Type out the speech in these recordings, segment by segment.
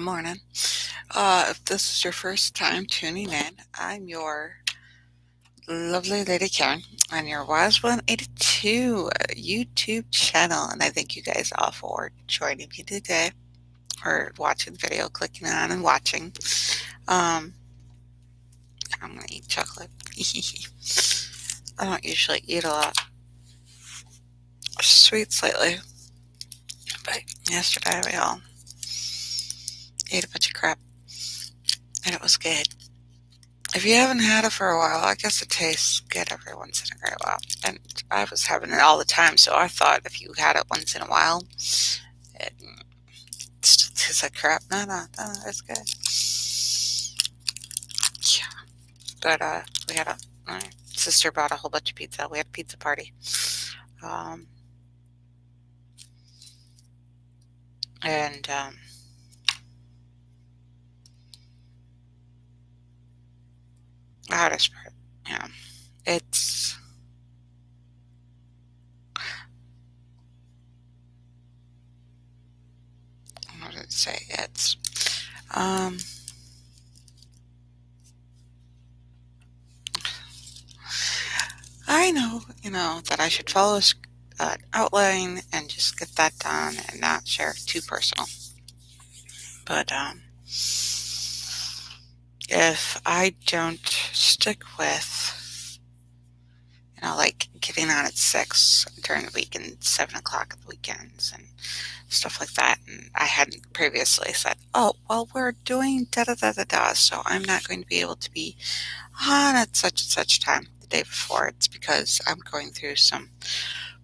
Good morning. If this is your first time tuning in, I'm your lovely lady Karen on your Wise 182 YouTube channel, and I thank you guys all for joining me today or watching the video, clicking on and watching. Um, I'm gonna eat chocolate. I don't usually eat a lot of sweets lately, but yesterday we all ate a bunch of crap, and it was good. If you haven't had it for a while, I guess it tastes good every once in a great while. And I was having it all the time, so I thought if you had it once in a while, it still tastes like crap. No, it's good. Yeah. But we had my sister bought a whole bunch of pizza. We had a pizza party. Um, and how to spread. Yeah, it's what did it say? It's um, I know, that I should follow an outline and just get that done and not share too personal. But if I don't stick with, like getting on at 6 during the week and 7 o'clock at the weekends and stuff like that, and I hadn't previously said, oh, well, we're doing da da da da da, so I'm not going to be able to be on at such and such time the day before, it's because I'm going through some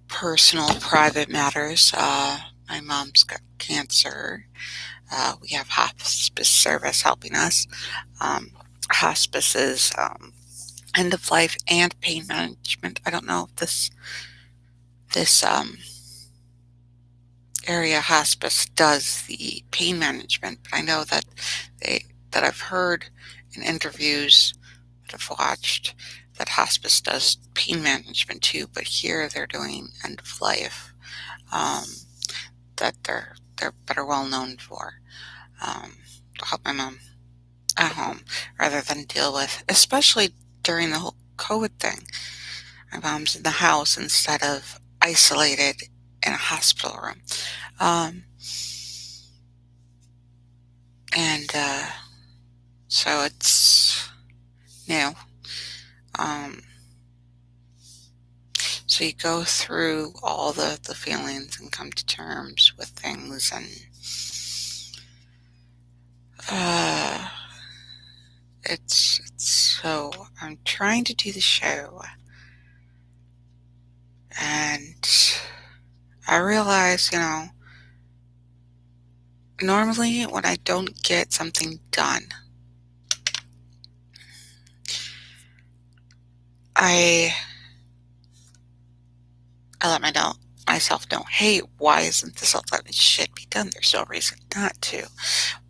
personal, private matters. My mom's got cancer. We have hospice service helping us. Hospice is end of life and pain management. I don't know if this area hospice does the pain management, but I know that I've heard in interviews that I've watched that hospice does pain management too. But here they're doing end of life. Um, that they're better well known for. To help my mom at home rather than deal with, especially during the whole COVID thing. My mom's in the house instead of isolated in a hospital room. Um, and so it's new. Um, so you go through all the feelings and come to terms with things, and it's so I'm trying to do the show, and I realize, normally when I don't get something done, I let myself know, hey, why isn't this all done? It should be done. There's no reason not to.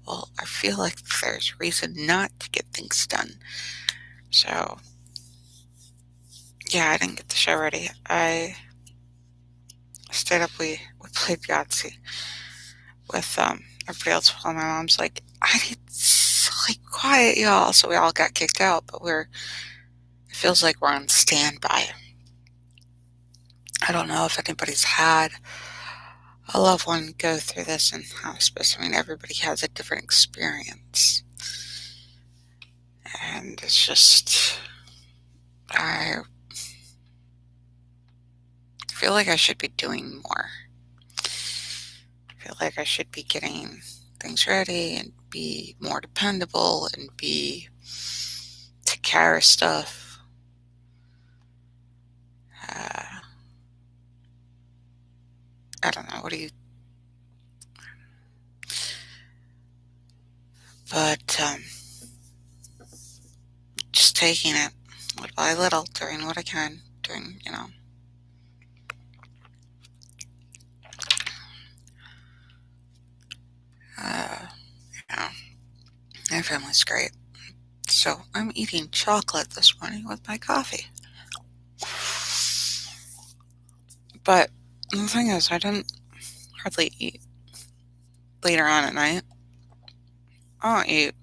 Well, I feel like there's reason not to get things done. So, yeah, I didn't get the show ready. I stayed up, we played Yahtzee with everybody else while my mom's like, I need like quiet, y'all. So we all got kicked out, but it feels like we're on standby. I don't know if anybody's had a loved one go through this in hospice. I mean, everybody has a different experience. And it's just, I feel like I should be doing more. I feel like I should be getting things ready and be more dependable and take care of stuff. I don't know. What do you? But just taking it little by little, doing what I can, doing, yeah, my family's great. So I'm eating chocolate this morning with my coffee. But the thing is, I didn't hardly eat later on at night. I don't eat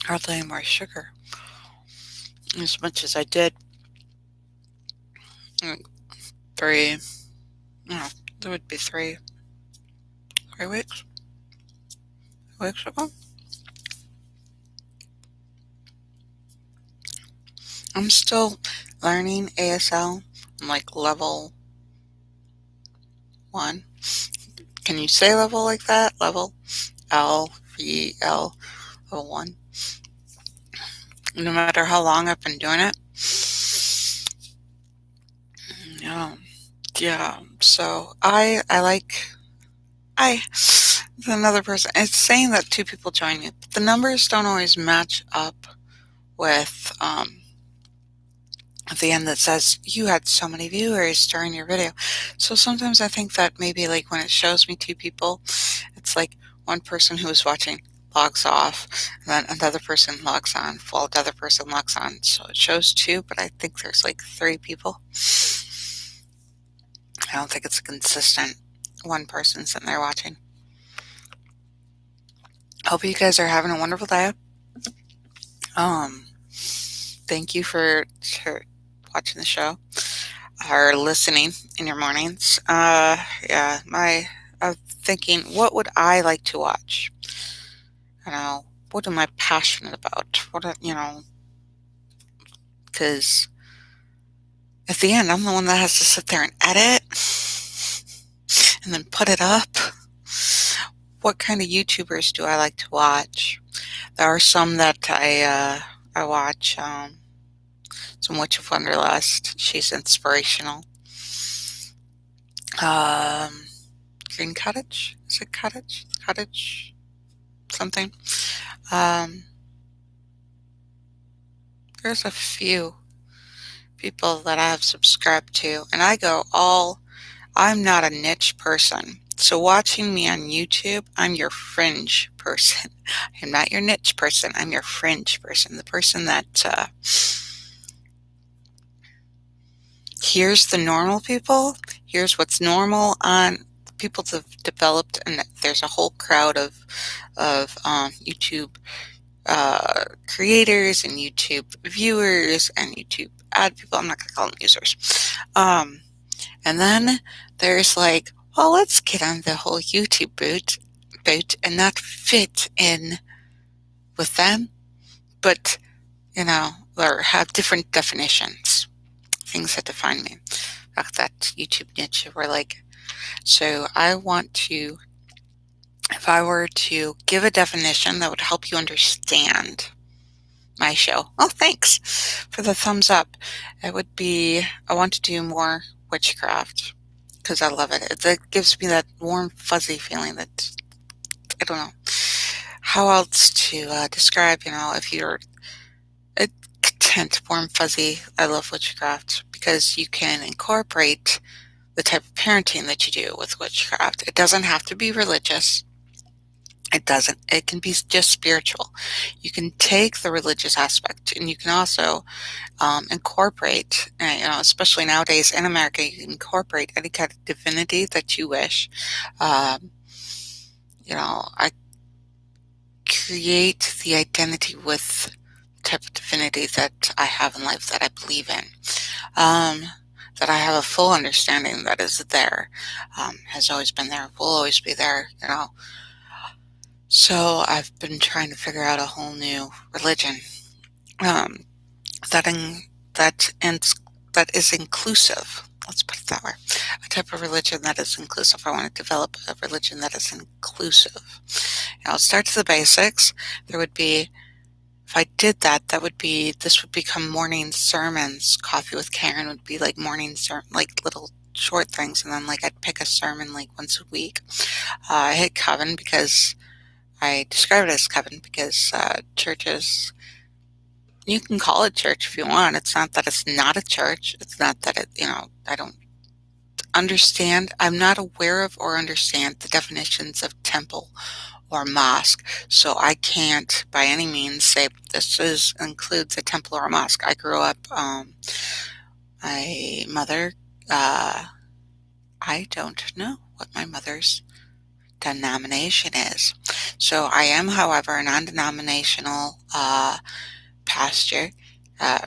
hardly any more sugar as much as I did like, three, no, it would be 3 weeks ago. I'm still learning ASL. I'm like level 1. Can you say level like that? Level LVL level 1. No matter how long I've been doing it. Yeah. Yeah. So I like I another person. It's saying that 2 people join you, but the numbers don't always match up with at the end that says you had so many viewers during your video. So sometimes I think that maybe like when it shows me 2 people, it's like one person who was watching logs off, and then another person logs on, while another person logs on. So it shows 2, but I think there's like 3 people. I don't think it's a consistent one person sitting there watching. Hope you guys are having a wonderful day. Thank you for watching the show or listening in your mornings. Yeah, I'm thinking, what would I like to watch? You know, what am I passionate about? Because at the end, I'm the one that has to sit there and edit and then put it up. What kind of YouTubers do I like to watch? There are some that I watch. Some Witch of Wonderlust. She's inspirational. Um, Green Cottage. Is it Cottage? Cottage something. Um, there's a few people that I have subscribed to, and I'm not a niche person. So watching me on YouTube, I'm your fringe person. I'm not your niche person. I'm your fringe person. The person that here's the normal people. Here's what's normal on people that have developed, and there's a whole crowd of YouTube creators and YouTube viewers and YouTube ad people. I'm not going to call them users. And then there's like, well, let's get on the whole YouTube boot and not fit in with them, but or have different definitions, things that define me. Like that YouTube niche, we're like, so if I were to give a definition that would help you understand my show. Oh, thanks for the thumbs up. It would be, I want to do more witchcraft because I love it. It gives me that warm, fuzzy feeling that, I don't know how else to describe, if you're a content, warm, fuzzy. I love witchcraft because you can incorporate the type of parenting that you do with witchcraft. It doesn't have to be religious. It doesn't. It can be just spiritual. You can take the religious aspect, and you can also incorporate, especially nowadays in America, you can incorporate any kind of divinity that you wish. I create the identity with the type of divinity that I have in life, that I believe in, that I have a full understanding that is there, has always been there, will always be there. So I've been trying to figure out a whole new religion um, that in, that is inclusive. Let's put it that way. A type of religion that is inclusive. I want to develop a religion that is inclusive. I'll start to the basics. There would be, if I did that, this would become morning sermons. Coffee with Caren would be like morning like little short things, and then like I'd pick a sermon like once a week. I hit Coven because I describe it as Coven because churches, you can call it church if you want. It's not that it's not a church. It's not that I don't understand. I'm not aware of or understand the definitions of temple or mosque. So I can't by any means say includes a temple or a mosque. I grew up, my mother, I don't know what my mother's denomination is. So I am, however, a non-denominational pastor,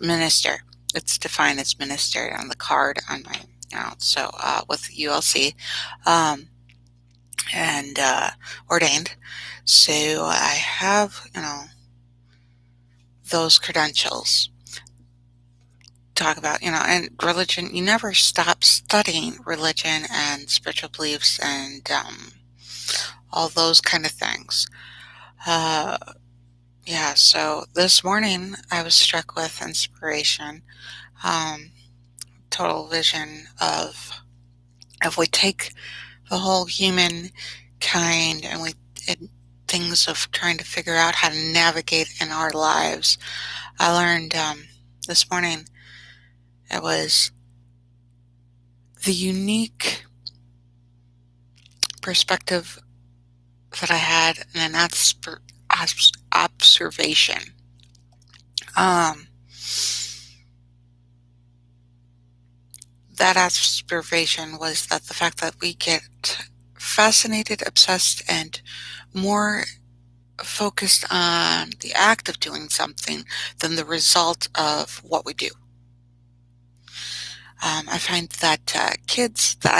minister. It's defined as minister on the card on my, so with ULC, um, and ordained. So I have, those credentials. Talk about, and religion. You never stop studying religion and spiritual beliefs and all those kind of things. Uh, yeah, so this morning I was struck with inspiration, um, total vision of if we take the whole human kind and things of trying to figure out how to navigate in our lives. I learned this morning it was the unique perspective that I had and an observation. Um, that observation was that the fact that we get fascinated, obsessed, and more focused on the act of doing something than the result of what we do. I find that kids that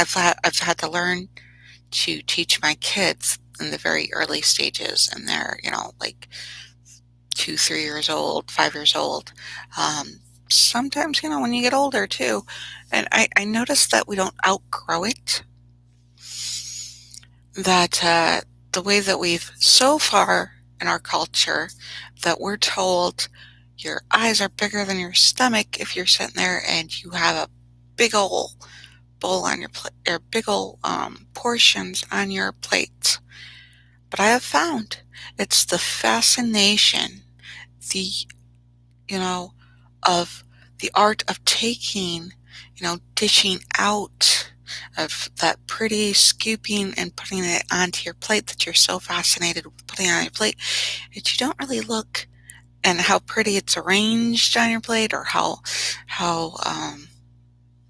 I've had to learn to teach my kids in the very early stages, and they're like 2, 3 years old, 5 years old. Sometimes when you get older too, and I noticed that we don't outgrow it. That the way that we've so far in our culture that we're told your eyes are bigger than your stomach if you're sitting there and you have a big old bowl on your plate or big old portions on your plate. But I have found it's the fascination, the of the art of taking, dishing out of that pretty scooping and putting it onto your plate that you're so fascinated with putting on your plate that you don't really look and how pretty it's arranged on your plate or how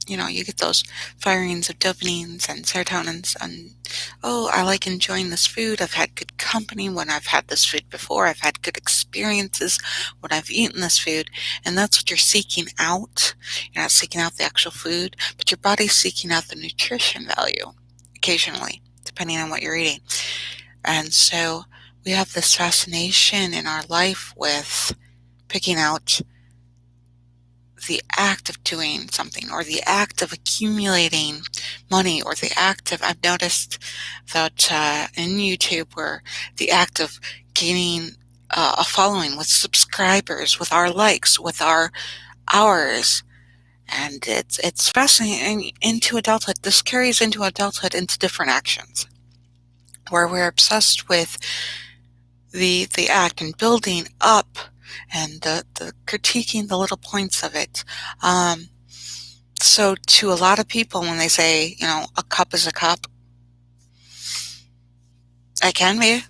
you get those firings of dopamines and serotonins and, oh, I like enjoying this food. I've had good company when I've had this food before. I've had good experiences when I've eaten this food. And that's what you're seeking out. You're not seeking out the actual food, but your body's seeking out the nutrition value occasionally, depending on what you're eating. And so we have this fascination in our life with picking out the act of doing something or the act of accumulating money or the act of, I've noticed that in YouTube where the act of gaining a following with subscribers, with our likes, with our hours. And it's fascinating into adulthood. This carries into adulthood into different actions where we're obsessed with the act and building up and the critiquing the little points of it. So to a lot of people, when they say, a cup is a cup, it can be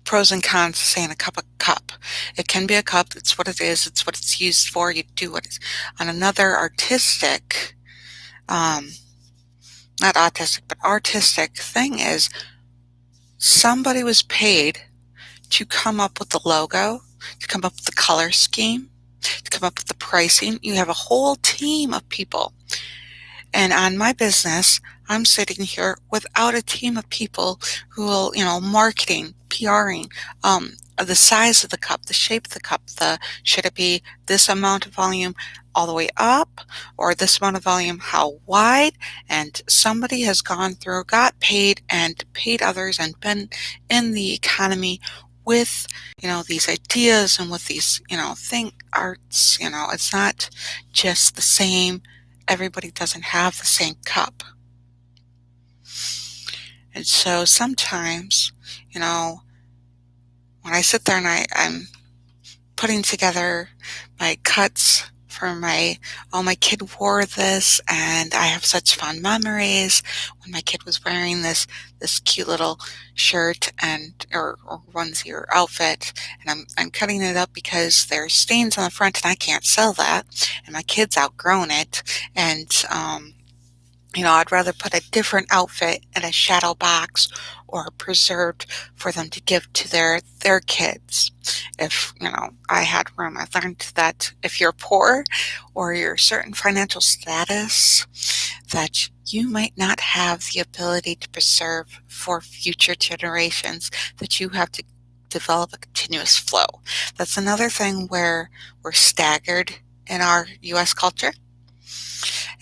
pros and cons to saying a cup. It can be a cup. It's what it is. It's what it's used for. You do what it's on another artistic, not autistic, but artistic thing is somebody was paid to come up with the logo, to come up with the color scheme, to come up with the pricing. You have a whole team of people. And on my business, I'm sitting here without a team of people who will, marketing, PRing, the size of the cup, the shape of the cup, should it be this amount of volume all the way up or this amount of volume, how wide? And somebody has gone through, got paid and paid others and been in the economy with, these ideas and with these, arts, it's not just the same. Everybody doesn't have the same cup. And so sometimes, when I sit there and I'm putting together my cuts for my kid wore this and I have such fond memories when my kid was wearing this cute little shirt or onesie or outfit, and I'm cutting it up because there's stains on the front and I can't sell that and my kid's outgrown it, and I'd rather put a different outfit in a shadow box or preserved for them to give to their kids. If, I had room, I learned that if you're poor or you're a certain financial status, that you might not have the ability to preserve for future generations, that you have to develop a continuous flow. That's another thing where we're staggered in our US culture,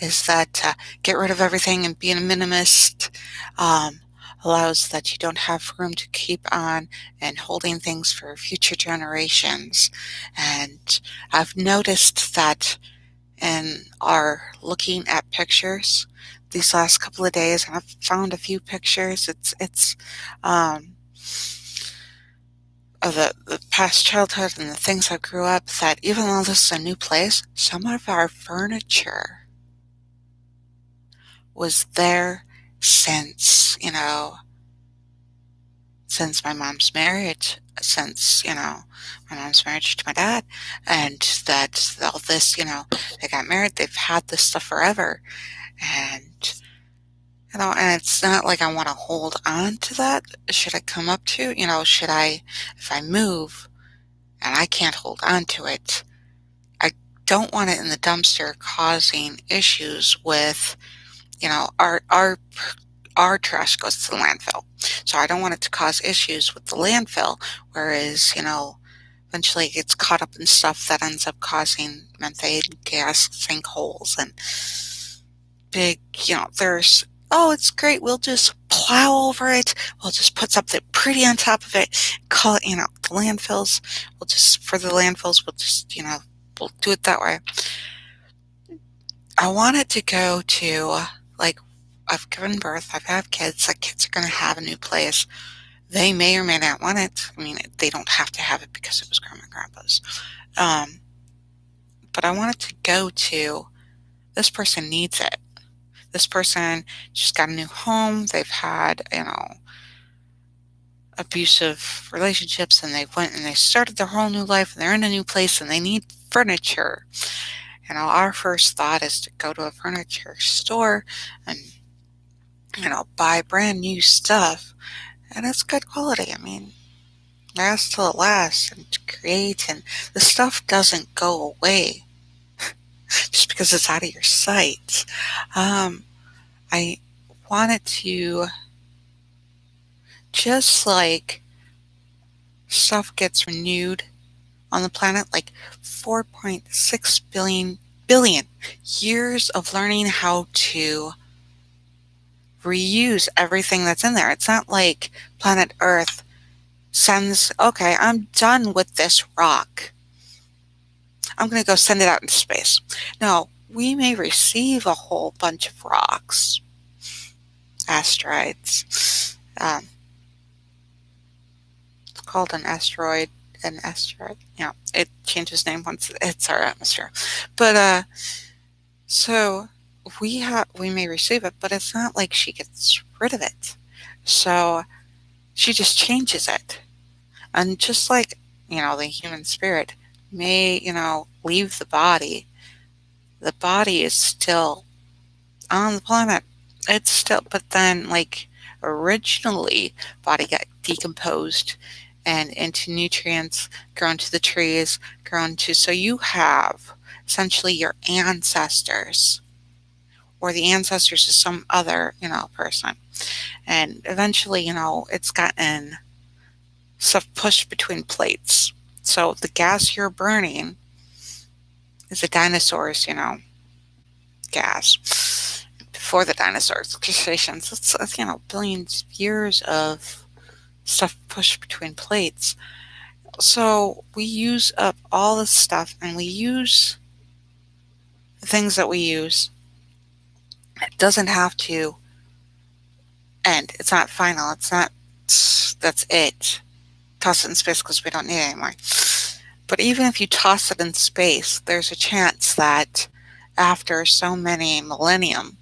is that get rid of everything and being a minimalist allows that you don't have room to keep on and holding things for future generations. And I've noticed that in our looking at pictures these last couple of days, and I've found a few pictures. It's of the past childhood and the things I grew up, that even though this is a new place, some of our furniture was there since, since my mom's marriage, since, my mom's marriage to my dad, and that all this, they got married, they've had this stuff forever. And, and it's not like I want to hold on to that. Should I come up to, should I, if I move and I can't hold on to it, I don't want it in the dumpster causing issues with, our trash goes to the landfill. So I don't want it to cause issues with the landfill, whereas, eventually it gets caught up in stuff that ends up causing methane gas sinkholes and big, there's, oh, it's great, we'll just plow over it, we'll just put something pretty on top of it, call it, the landfills, for the landfills, we'll just, we'll do it that way. I want it to go to, like, I've given birth, I've had kids, like, kids are going to have a new place. They may or may not want it. I mean, they don't have to have it because it was grandma and grandpa's. But I want it to go to, this person needs it. This person just got a new home. They've had, abusive relationships, and they went and they started their whole new life, and they're in a new place, and they need furniture. Our first thought is to go to a furniture store and, buy brand new stuff. And it's good quality. I mean, lasts till it lasts, and it's great, and the stuff doesn't go away just because it's out of your sight. I wanted to, just like stuff gets renewed on the planet, like 4.6 billion years of learning how to reuse everything that's in there. It's not like planet Earth sends, okay, I'm done with this rock, I'm going to go send it out into space. No, we may receive a whole bunch of rocks, asteroids. It's called an asteroid. An asteroid, it changes name once it hits our atmosphere. But so we may receive it, but it's not like she gets rid of it. So she just changes it. And just like, the human spirit may, leave the body is still on the planet. It's still, but then, like, originally, body got decomposed and into nutrients, grown to the trees, so you have essentially your ancestors, or the ancestors of some other, person. And eventually, it's gotten stuff pushed between plates. So the gas you're burning is a dinosaur's, gas. Before the dinosaurs, crustaceans, it's billions of years of stuff pushed between plates. So we use up all this stuff, and we use the things that we use. It doesn't have to end. It's not final. It's not, that's it. Toss it in space because we don't need it anymore. But even if you toss it in space, there's a chance that after so many millenniums,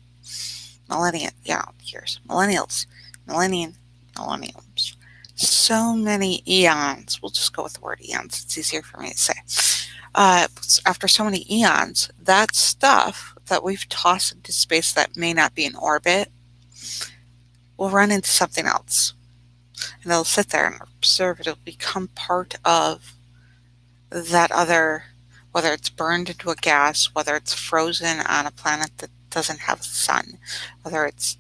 so many eons, we'll just go with the word eons, it's easier for me to say. After so many eons, that stuff that we've tossed into space that may not be in orbit will run into something else. And it'll sit there and observe. It'll become part of that other, whether it's burned into a gas, whether it's frozen on a planet that doesn't have a sun, whether it's,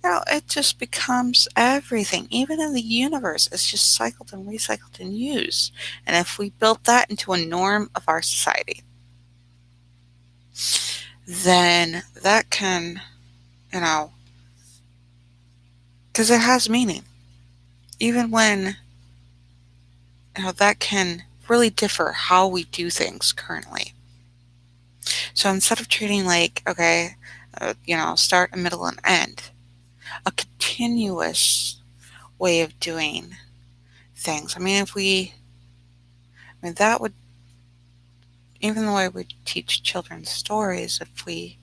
it just becomes everything. Even in the universe, it's just cycled and recycled and used. And if we built that into a norm of our society, then that can, you know, because it has meaning. Even when, that can really differ how we do things currently. So instead of treating like, okay, start, a middle, and end, a continuous way of doing things. I mean, that would, even the way we teach children stories, the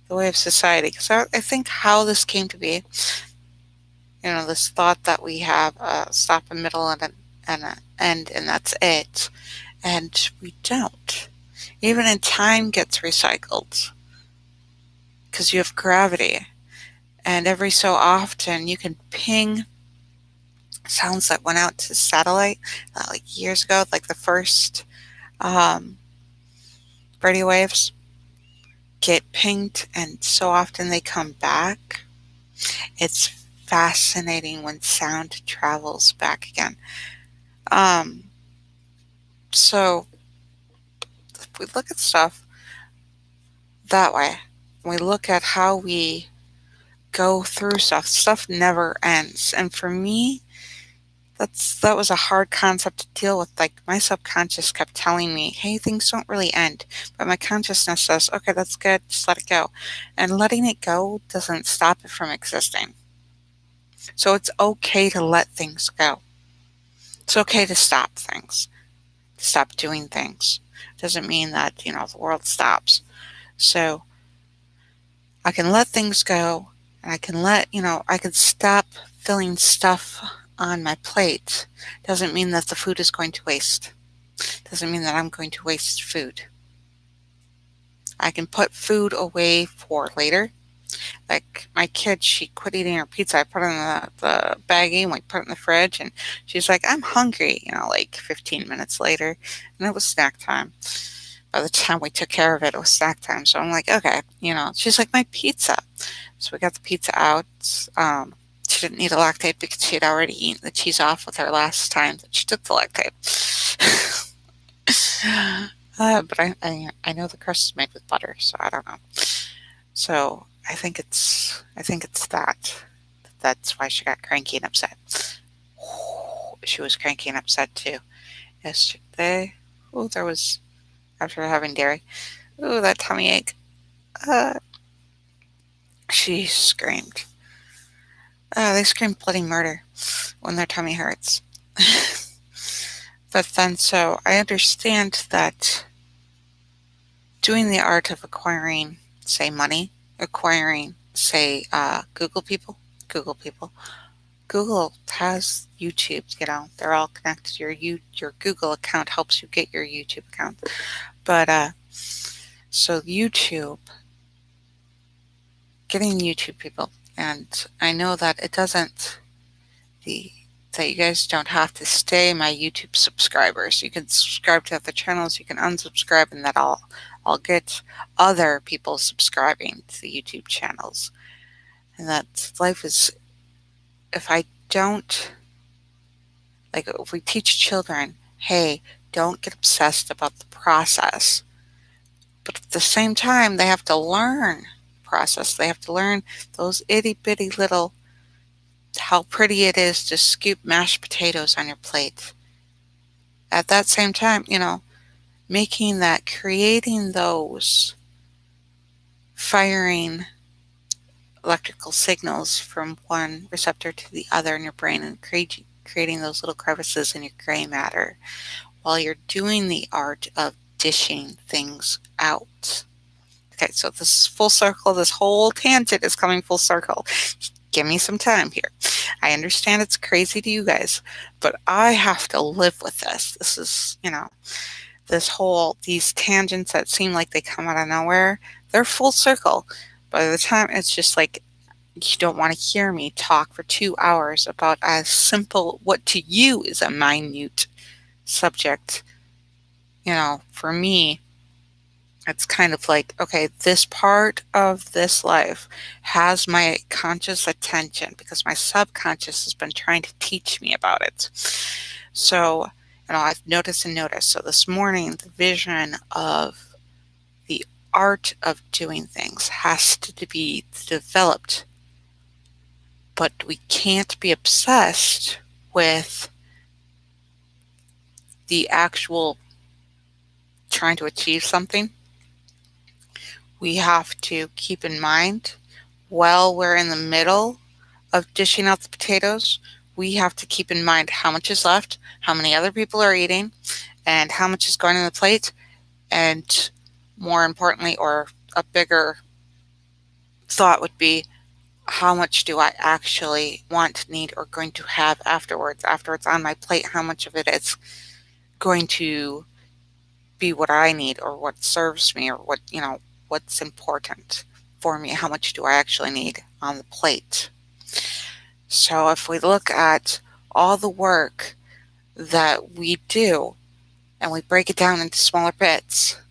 way of society, because I think how this came to be, this thought that we have a stop, a middle, and an end, and that's it. And we don't. Even in time gets recycled because you have gravity. And every so often you can ping sounds that went out to satellite like years ago, like the first radio waves get pinged, and so often they come back. It's fascinating when sound travels back again. So if we look at stuff that way, we look at how we go through stuff never ends. And for me, that was a hard concept to deal with. Like, my subconscious kept telling me, hey, things don't really end. But my consciousness says, okay, that's good, just let it go. And letting it go doesn't stop it from existing. So it's okay to let things go. It's okay to stop things, to stop doing things. It doesn't mean that, the world stops. So I can let things go, and I can stop filling stuff on my plate. Doesn't mean that the food is going to waste. Doesn't mean that I'm going to waste food. I can put food away for later. Like my kid, she quit eating her pizza. I put it in the baggie and we put it in the fridge, and she's like, I'm hungry, like 15 minutes later, and it was snack time. By the time we took care of it, it was snack time. So I'm like, okay, she's like, my pizza. So we got the pizza out. She didn't need a lactate because she had already eaten the cheese off with her last time that she took the lactate. But I know the crust is made with butter, so I don't know. So I think it's that. That's why she got cranky and upset. She was cranky and upset too yesterday. Oh, there was, after having dairy. Oh, that tummy ache. She screamed. They scream bloody murder when their tummy hurts. But then, so I understand that doing the art of acquiring, say, money, acquiring, say, Google has YouTube, they're all connected. Your Google account helps you get your YouTube account. But, so YouTube, getting YouTube people, and I know that it doesn't, that you guys don't have to stay my YouTube subscribers. You can subscribe to other channels, you can unsubscribe, and that I'll get other people subscribing to the YouTube channels. And that life is, if we teach children, hey, don't get obsessed about the process. But at the same time, they have to learn the process. They have to learn those itty bitty little, how pretty it is to scoop mashed potatoes on your plate. At that same time, creating those, firing electrical signals from one receptor to the other in your brain, and creating those little crevices in your gray matter while you're doing the art of dishing things out. Okay, so this is full circle. This whole tangent is coming full circle. Give me some time here. I understand it's crazy to you guys, but I have to live with this. This is, these tangents that seem like they come out of nowhere, they're full circle. By the time it's just like, you don't want to hear me talk for 2 hours about a simple, what to you is a minute subject. For me, it's kind of like, okay, this part of this life has my conscious attention because my subconscious has been trying to teach me about it. So, I've noticed and noticed. So this morning, the vision of the art of doing things has to be developed, but we can't be obsessed with the actual trying to achieve something. We have to keep in mind while we're in the middle of dishing out the potatoes, we have to keep in mind how much is left, how many other people are eating, and how much is going on the plate. And more importantly, or a bigger thought would be, how much do I actually want, need, or going to have afterwards? After it's on my plate, how much of it is going to be what I need or what serves me or what's important for me? How much do I actually need on the plate? So if we look at all the work that we do and we break it down into smaller bits,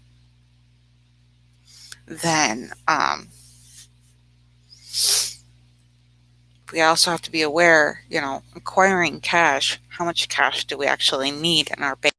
then we also have to be aware, acquiring cash, how much cash do we actually need in our bank?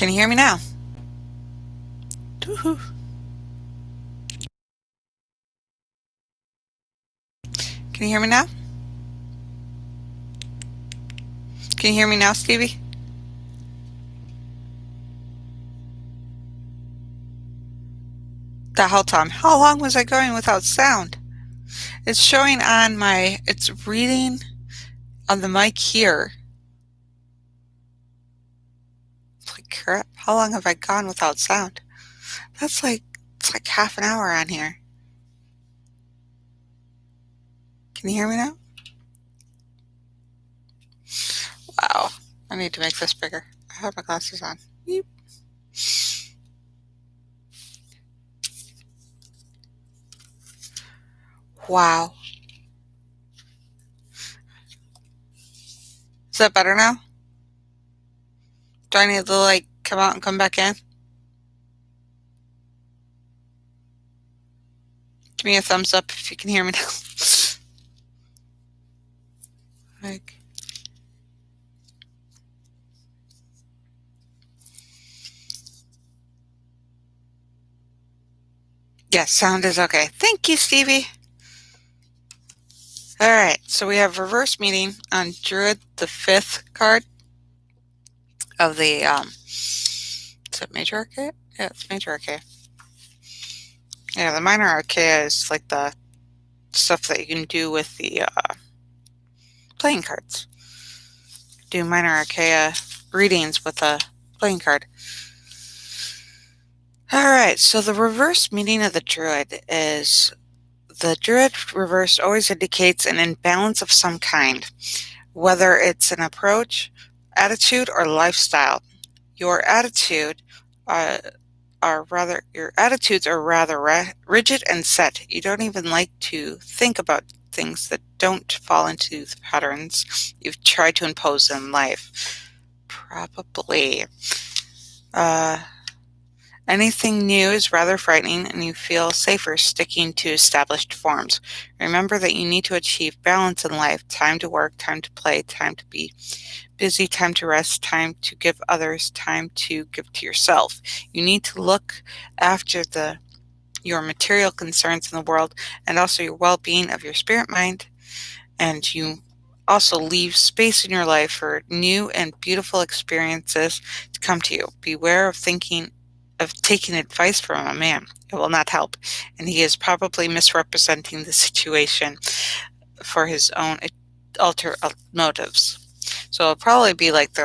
Can you hear me now? Woohoo. Can you hear me now? Can you hear me now, Stevie? The whole time. How long was I going without sound? It's showing on it's reading on the mic here. Like crap, how long have I gone without sound? It's like half an hour on here. Can you hear me now? Wow. I need to make this bigger. I have my glasses on. Beep. Wow. Is that better now? Do I need to like come out and come back in? Give me a thumbs up if you can hear me now. Like, yes, sound is okay. Thank you, Stevie. All right, so we have reverse meeting on Druid, the 5th card of the, is it Major Arcade? Yeah, it's Major Arcade. Yeah, the Minor Arcade is like the stuff that you can do with the playing cards. Do Minor Arcade readings with a playing card. All right, so the reverse meaning of the Druid is the Druid reverse always indicates an imbalance of some kind, whether it's an approach, attitude, or lifestyle. Your attitude your attitudes are rather rigid and set. You don't even like to think about things that don't fall into the patterns you've tried to impose in life. Probably. Anything new is rather frightening, and you feel safer sticking to established forms. Remember that you need to achieve balance in life: time to work, time to play, time to be busy, time to rest, time to give others, time to give to yourself. You need to look after your material concerns in the world and also your well-being of your spirit mind, and you also leave space in your life for new and beautiful experiences to come to you. Beware of taking advice from a man. It will not help, and he is probably misrepresenting the situation for his own ulterior motives. So it'll probably be like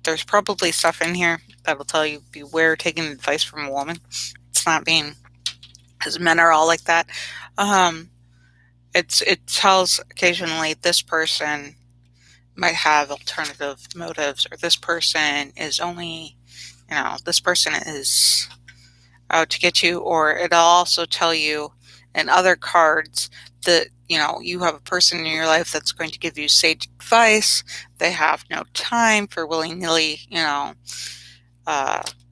there's probably stuff in here that will tell you beware taking advice from a woman. It's not being, because men are all like that. It tells occasionally this person might have alternative motives, or this person is only, this person is out to get you, or it'll also tell you in other cards that, you have a person in your life that's going to give you sage advice. They have no time for willy-nilly,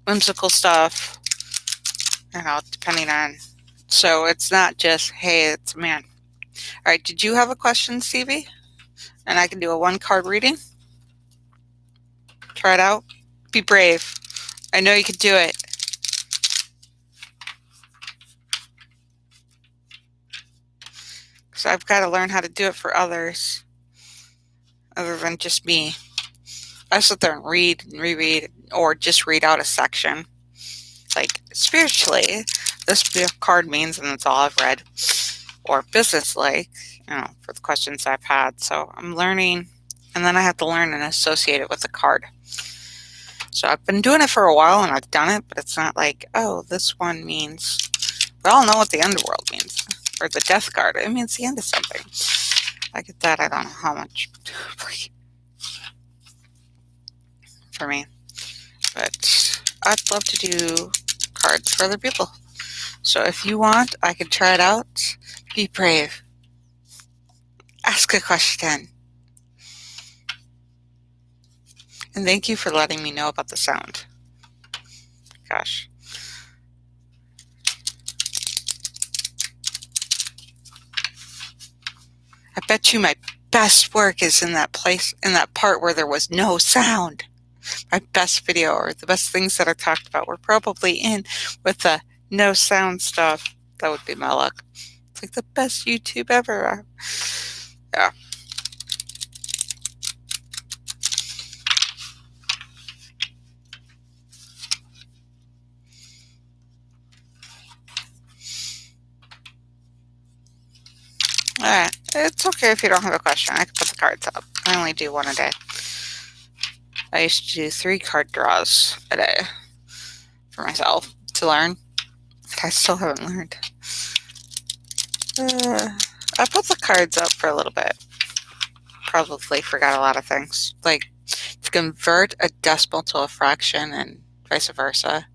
whimsical stuff, depending on. So it's not just, hey, it's a man. All right, did you have a question, Stevie? And I can do a 1-card reading. Try it out. Be brave. I know you can do it. Because I've got to learn how to do it for others, other than just me. I sit there and read and reread, or just read out a section. Like, spiritually, this card means, and that's all I've read. Or business-like, for the questions I've had. So I'm learning, and then I have to learn and associate it with the card. So I've been doing it for a while, and I've done it, but it's not like, oh, this one means, we all know what the underworld means, or the death card. It means the end of something. I get that. I don't know how much for me, but I'd love to do cards for other people. So if you want, I can try it out. Be brave. Ask a question. And thank you for letting me know about the sound. Gosh. I bet you my best work is in that part where there was no sound. my best video or the best things that I talked about were probably in with the no sound stuff. That would be my luck. It's like the best YouTube ever. Yeah. Alright. It's okay if you don't have a question. I can put the cards up. I only do one a day. I used to do 3 card draws a day for myself to learn. I still haven't learned. I put the cards up for a little bit. Probably forgot a lot of things. Like to convert a decimal to a fraction and vice versa.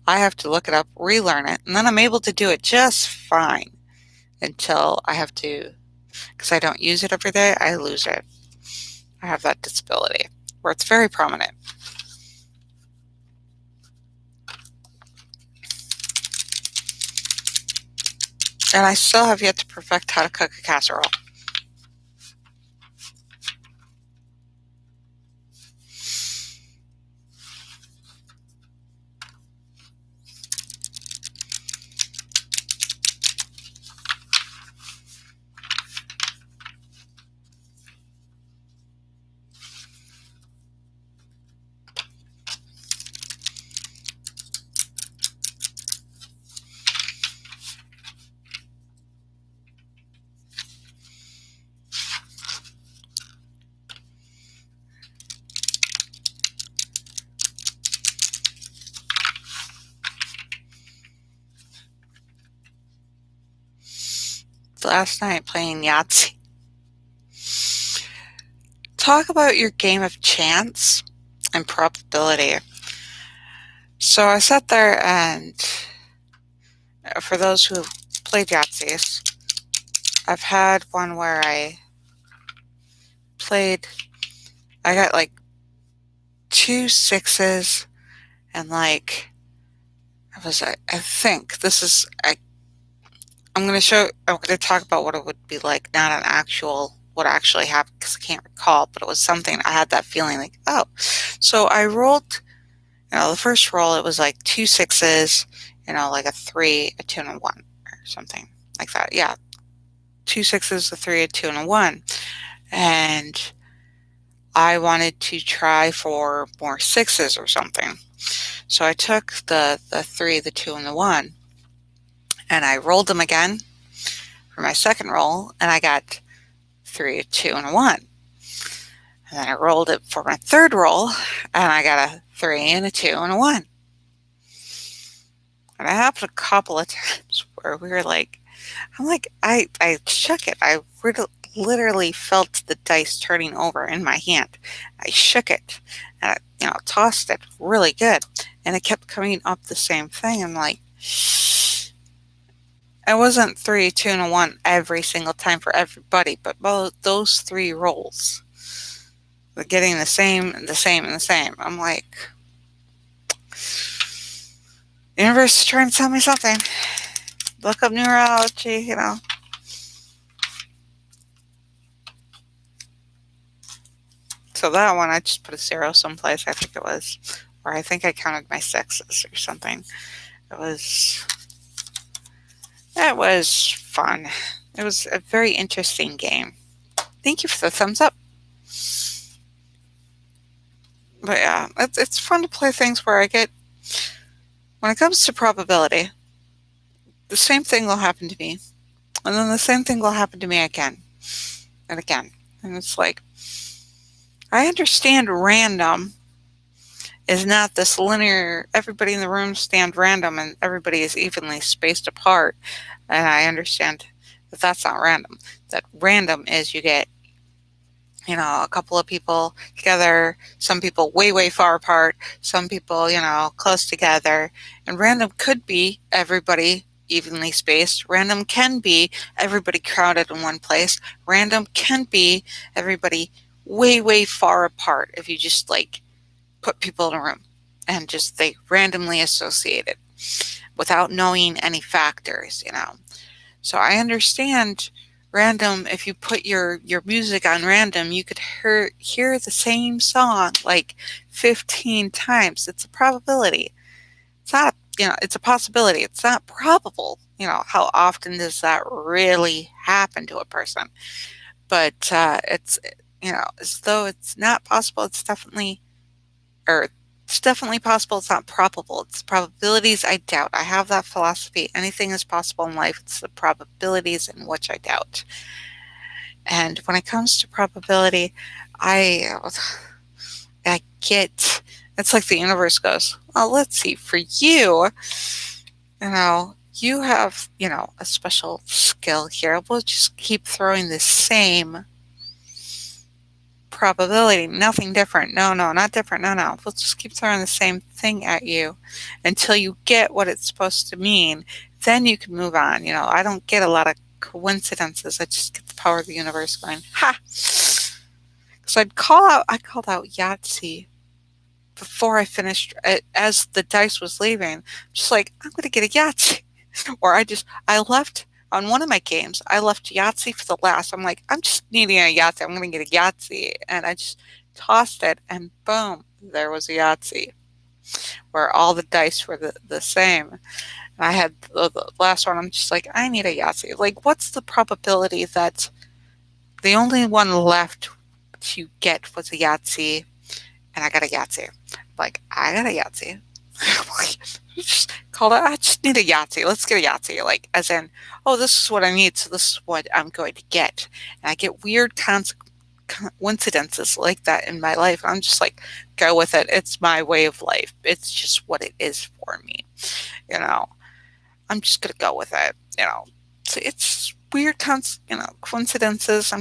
I have to look it up, relearn it, and then I'm able to do it just fine until I have to, because I don't use it every day, I lose it. I have that disability where it's very prominent. And I still have yet to perfect how to cook a casserole. Last night playing Yahtzee. Talk about your game of chance and probability. So I sat there and for those who have played Yahtzees, I've had one where I got like 2 6s and like, I think this is, I'm going to talk about what it would be like, not an actual, what actually happened, because I can't recall, but it was something, I had that feeling like, oh. So I rolled, the first roll, it was like 2 6s, like a 3, a 2, and a 1, or something like that. Yeah. 2 6s, a 3, a 2, and a 1. And I wanted to try for more 6s or something. So I took the 3, the 2, and the 1, and I rolled them again for my second roll, and I got 3, a 2, and a 1. And then I rolled it for my third roll, and I got a 3 and a 2 and a 1. And it happened a couple of times where we were like, I shook it. I literally felt the dice turning over in my hand. I shook it, and I, tossed it really good, and it kept coming up the same thing. I'm like, it wasn't 3, 2, and a 1 every single time for everybody, but both those 3 rolls were getting the same, and the same, and the same. I'm like, the universe is trying to tell me something. Look up numerology, So that one, I just put a 0 someplace, I think it was. Or I think I counted my 6s or something. It was fun. It was a very interesting game. Thank you for the thumbs up. But yeah, it's fun to play things where when it comes to probability, the same thing will happen to me. And then the same thing will happen to me again and again. And it's like, I understand random is not this linear, everybody in the room stand random and everybody is evenly spaced apart. And I understand that that's not random. That random is you get, a couple of people together, some people way, way far apart, some people, close together. And random could be everybody evenly spaced. Random can be everybody crowded in one place. Random can be everybody way, way far apart if you just put people in a room and just they randomly associated without knowing any factors, So I understand random, if you put your music on random, you could hear the same song like 15 times. It's a probability. It's not, it's a possibility. It's not probable. How often does that really happen to a person? But it's, as though it's not possible, or it's definitely possible. It's not probable. It's probabilities I doubt. I have that philosophy. Anything is possible in life. It's the probabilities in which I doubt. And when it comes to probability, I I get it's like the universe goes, well, let's see, for you, you have, a special skill here. We'll just keep throwing the same probability, nothing different. No, no, not different. No, no. We'll just keep throwing the same thing at you until you get what it's supposed to mean. Then you can move on. I don't get a lot of coincidences. I just get the power of the universe going, ha! So I called out Yahtzee before I finished, as the dice was leaving. Just like, I'm going to get a Yahtzee. Or I left on one of my games, I left Yahtzee for the last. I'm like, I'm just needing a Yahtzee. I'm going to get a Yahtzee. And I just tossed it, and boom, there was a Yahtzee where all the dice were the same. And I had the last one. I'm just like, I need a Yahtzee. Like, what's the probability that the only one left to get was a Yahtzee, and I got a Yahtzee? Like, I got a Yahtzee. Just called it, I just need a Yahtzee. Let's get a Yahtzee. Like, as in, oh, this is what I need, so this is what I'm going to get. And I get weird coincidences like that in my life. I'm just like, go with it. It's my way of life. It's just what it is for me. You know, I'm just going to go with it. So it's weird, coincidences.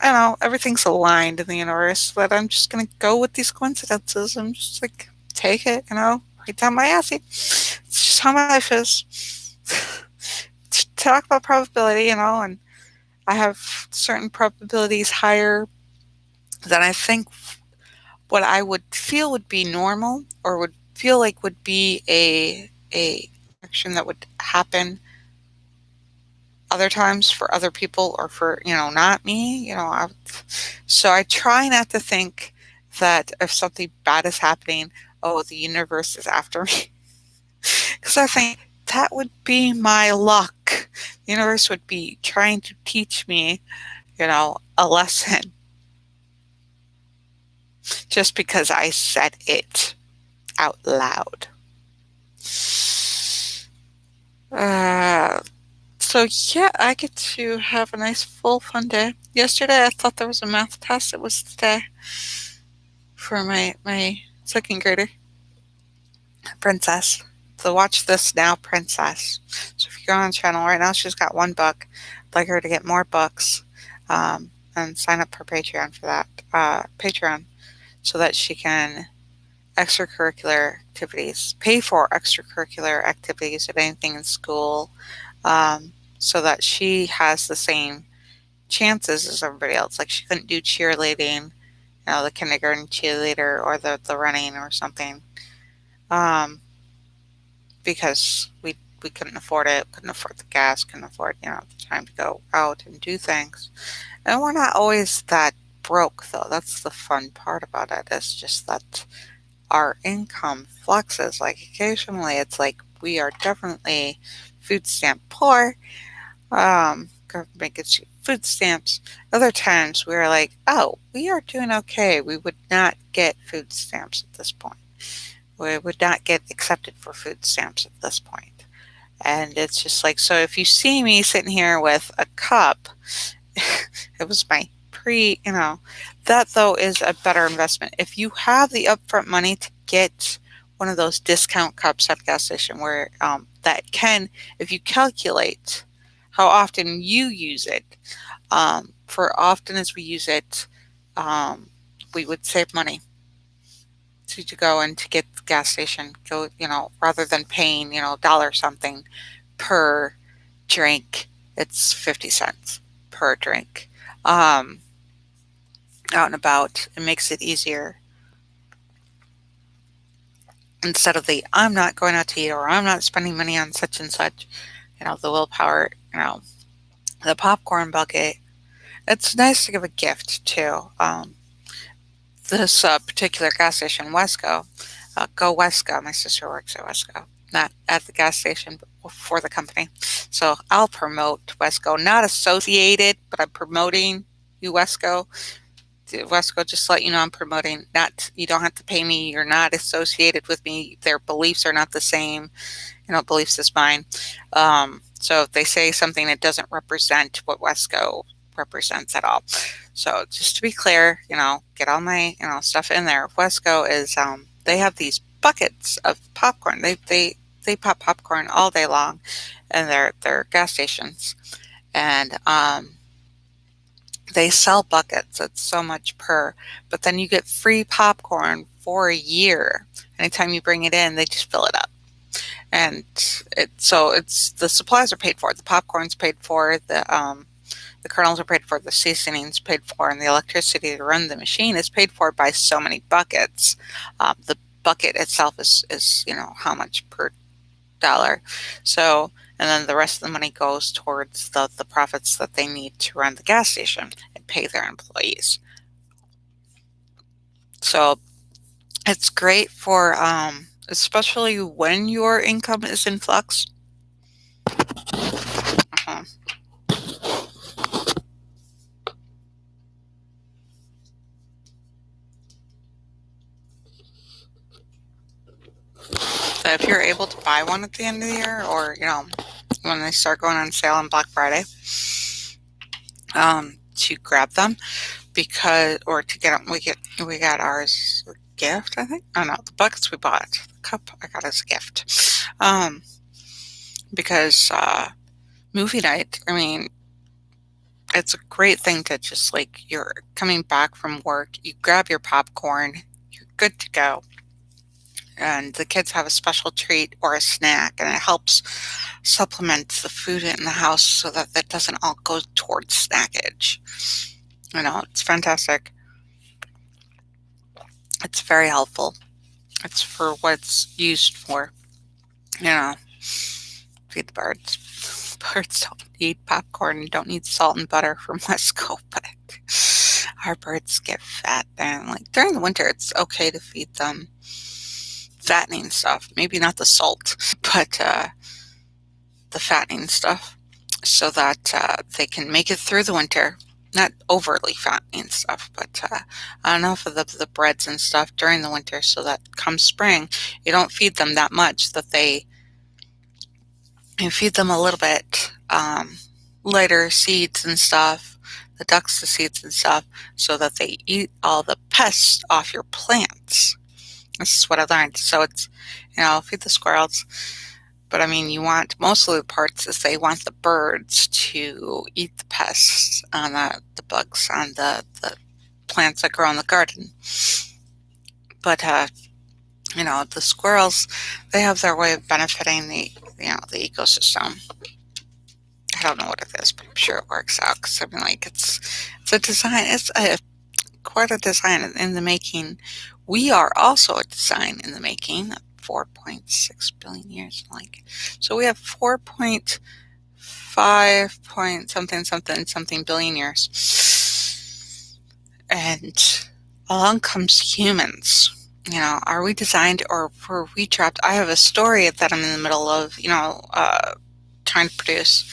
Everything's aligned in the universe, but I'm just going to go with these coincidences. I'm just like, take it, right down my assy. It's just how my life is. Talk about probability, and I have certain probabilities higher than I think what I would feel would be normal, or would feel like would be a action that would happen other times for other people, or for not me. So I try not to think that if something bad is happening, oh, the universe is after me. Because I think that would be my luck. The universe would be trying to teach me, a lesson, just because I said it out loud. So yeah, I get to have a nice full fun day. Yesterday I thought there was a math test. It was today for my second grader, Princess. So watch this now, Princess. So if you go on the channel right now, she's got one book. I'd like her to get more books, and sign up for Patreon for that. Patreon, so that she can pay for extracurricular activities at anything in school, so that she has the same chances as everybody else. Like, she couldn't do cheerleading, the kindergarten cheerleader, or the running or something, because we couldn't afford it, couldn't afford the gas, couldn't afford, the time to go out and do things. And we're not always that broke, though. That's the fun part about it. It's just that our income fluxes. Like, occasionally it's like we are definitely food stamp poor. Government gets you food stamps. Other times we're like, oh, we are doing okay. We would not get food stamps at this point. We would not get accepted for food stamps at this point. And it's just like, so if you see me sitting here with a cup, it was my that though is a better investment. If you have the upfront money to get one of those discount cups at the gas station, where that can, if you calculate how often you use it, for often as we use it, we would save money to go and to get the gas station, rather than paying, dollar something per drink. It's 50 cents per drink. Out and about, it makes it easier, instead of the I'm not going out to eat, or I'm not spending money on such and such. The willpower, The popcorn bucket, it's nice to give a gift too. This particular gas station, Wesco, go Wesco. My sister works at Wesco, not at the gas station, but for the company. So I'll promote Wesco, not associated, but I'm promoting you, Wesco. Wesco, just to let you know, I'm promoting. Not, you don't have to pay me. You're not associated with me. Their beliefs are not the same, beliefs as mine. So if they say something that doesn't represent what Wesco represents at all. So just to be clear, get all my, stuff in there. Wesco is, they have these buckets of popcorn. They pop popcorn all day long in their gas stations. And, they sell buckets. It's so much per, but then you get free popcorn for a year. Anytime you bring it in, they just fill it up. And it's the supplies are paid for, the popcorn's paid for, the kernels are paid for, the seasoning's paid for, and the electricity to run the machine is paid for by so many buckets. The bucket itself is how much per dollar. So, and then the rest of the money goes towards the profits that they need to run the gas station and pay their employees. So it's great for, especially when your income is in flux. Uh-huh. So if you're able to buy one at the end of the year, or when they start going on sale on Black Friday, to grab them, because, or to get them, we got ours a gift, I think. Oh no, the buckets we bought, the cup I got as a gift, because movie night, I mean, it's a great thing to just, like, you're coming back from work, you grab your popcorn, you're good to go. And the kids have a special treat or a snack, and it helps supplement the food in the house so that that doesn't all go towards snackage. It's fantastic. It's very helpful. It's for what it's used for. Feed the birds. Birds don't need popcorn and don't need salt and butter from Wesco, but our birds get fat. And, like, during the winter, it's okay to feed them fattening stuff. Maybe not the salt, but the fattening stuff, so that they can make it through the winter. Not overly fattening stuff, but enough of the breads and stuff during the winter, so that come spring, you don't feed them that much, that you feed them a little bit lighter seeds and stuff, the ducks the seeds and stuff, so that they eat all the pests off your plants. This is what I learned. So it's, feed the squirrels. But I mean, you want, most of the parts is they want the birds to eat the pests on the bugs on the plants that grow in the garden. But, the squirrels, they have their way of benefiting the ecosystem. I don't know what it is, but I'm sure it works out, because I mean, like, it's a design, quite a design in the making. We are also a design in the making. 4.6 billion years, so we have 4.5 point something billion years, and along comes humans. Are we designed, or were we trapped? I have a story that I'm in the middle of, trying to produce,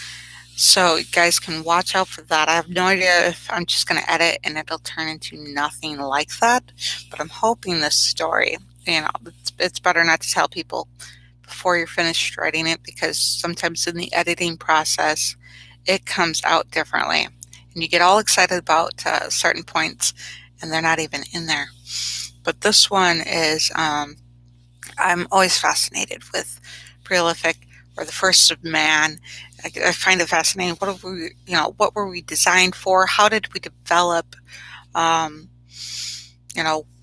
so you guys can watch out for that. I have no idea if I'm just going to edit and it'll turn into nothing like that, but I'm hoping this story, it's better not to tell people before you're finished writing it, because sometimes in the editing process, it comes out differently. And you get all excited about certain points, and they're not even in there. But this one is, I'm always fascinated with prolific, or the first of man. I find it fascinating. What were we designed for? How did we develop?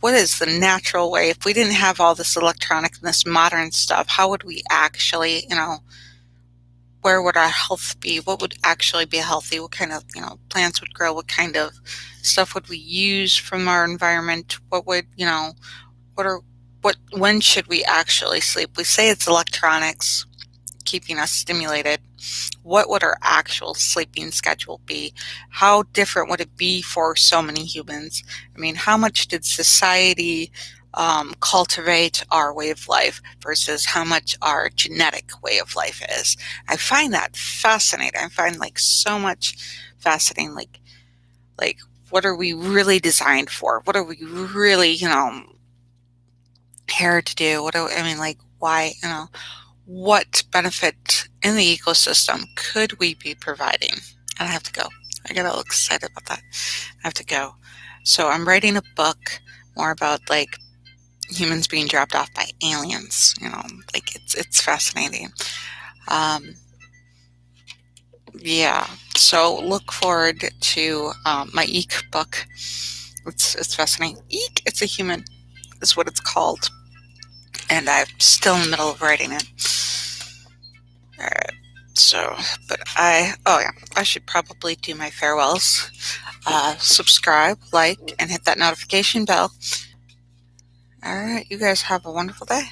What is the natural way? If we didn't have all this electronic and this modern stuff, how would we actually, where would our health be? What would actually be healthy? What kind of, plants would grow? What kind of stuff would we use from our environment? What would, when should we actually sleep? We say it's electronics. keeping us stimulated, what would our actual sleeping schedule be? How different would it be for so many humans? I mean, how much did society cultivate our way of life versus how much our genetic way of life is? I find that fascinating. I find like so much fascinating. Like what are we really designed for? What are we really, here to do? I mean, like, why, what benefit in the ecosystem could we be providing? And I have to go. I get all excited about that. I have to go. So I'm writing a book more about like humans being dropped off by aliens. Like it's fascinating. Um, yeah. So look forward to my Eek book. It's fascinating. Eek. It's a human. Is what it's called. And I'm still in the middle of writing it. Alright, so, oh yeah, I should probably do my farewells. Subscribe, like, and hit that notification bell. Alright, you guys have a wonderful day.